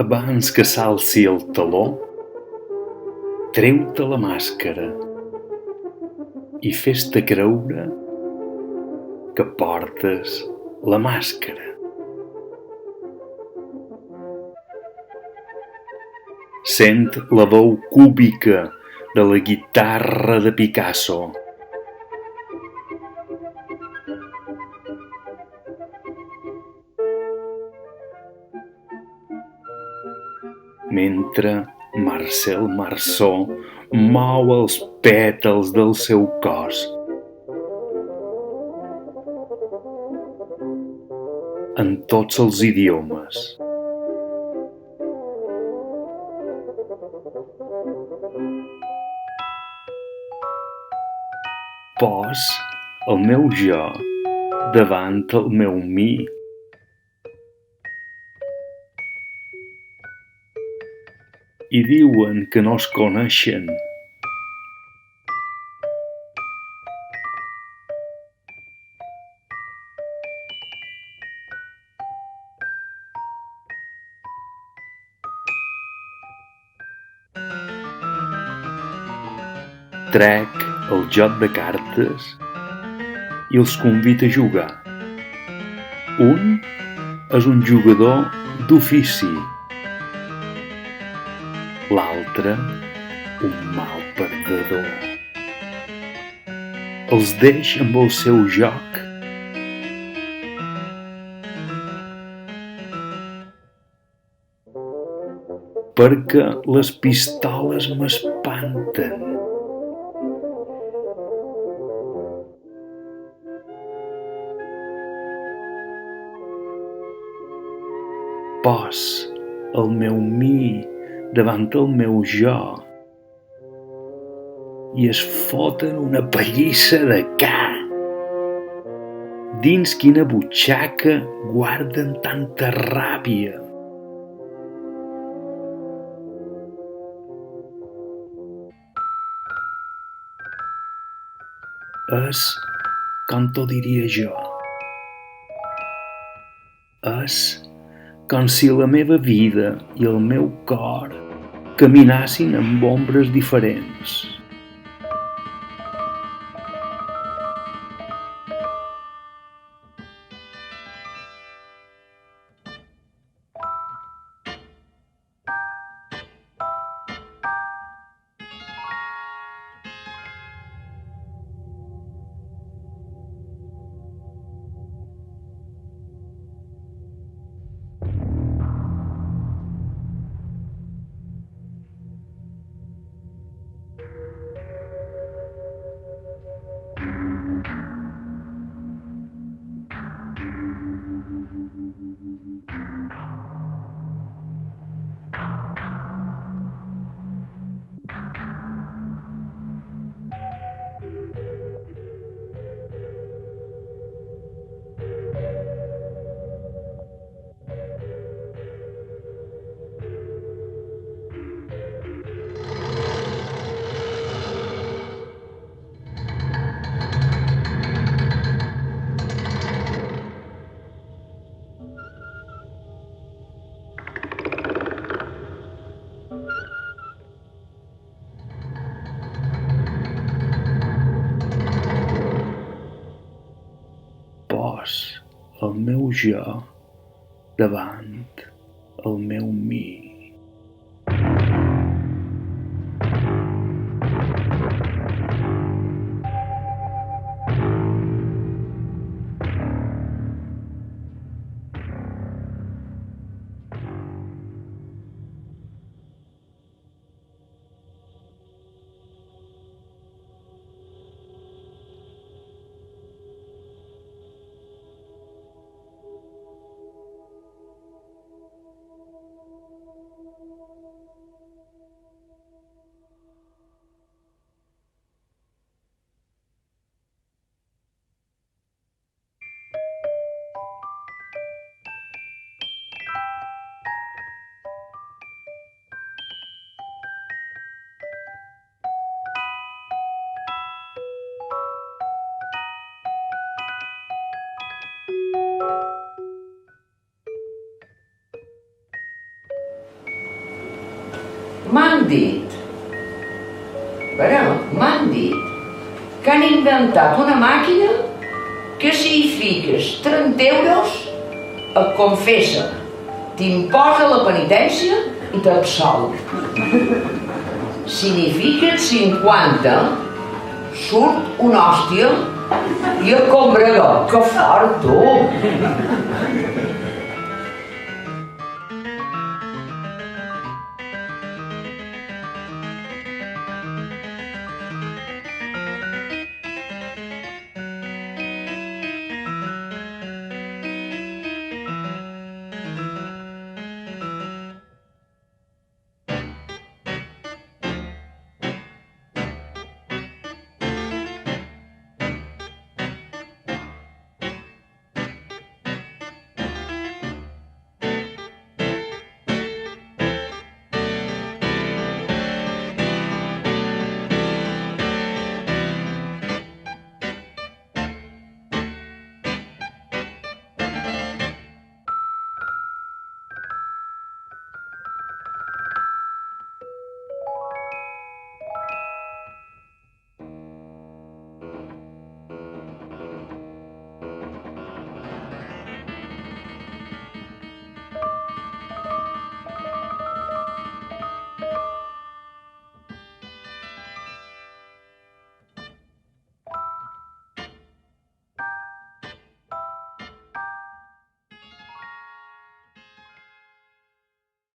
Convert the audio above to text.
Abans que s'alci el teló, treu-te la màscara i fes-te creure que portes la màscara. Sent la veu cúbica de la guitarra de Picasso. Mentre Marcel Marceau mou els pètals del seu cos en tots els idiomes. Pos el meu jo davant el meu mi. I diuen que no es coneixen. Trec el joc de cartes i els convido a jugar. Un és un jugador d'ofici, l'altre un mal perdedor. Els deix amb el seu joc perquè les pistoles m'espanten. Pos el meu mi davant el meu jo i es foten una pallissa de ca. Dins quina butxaca guarden tanta ràbia. És, com t'ho diria jo, és com si la meva vida i el meu cor caminassin amb ombres diferents. Pos el meu jo davant el meu mi. M'han dit que han inventat una màquina que si hi fiques 30 euros et confessa, t'imposa la penitència i t'absol. Si n'hi fiques 50 surt una hòstia i el combregador. Que fort, tu!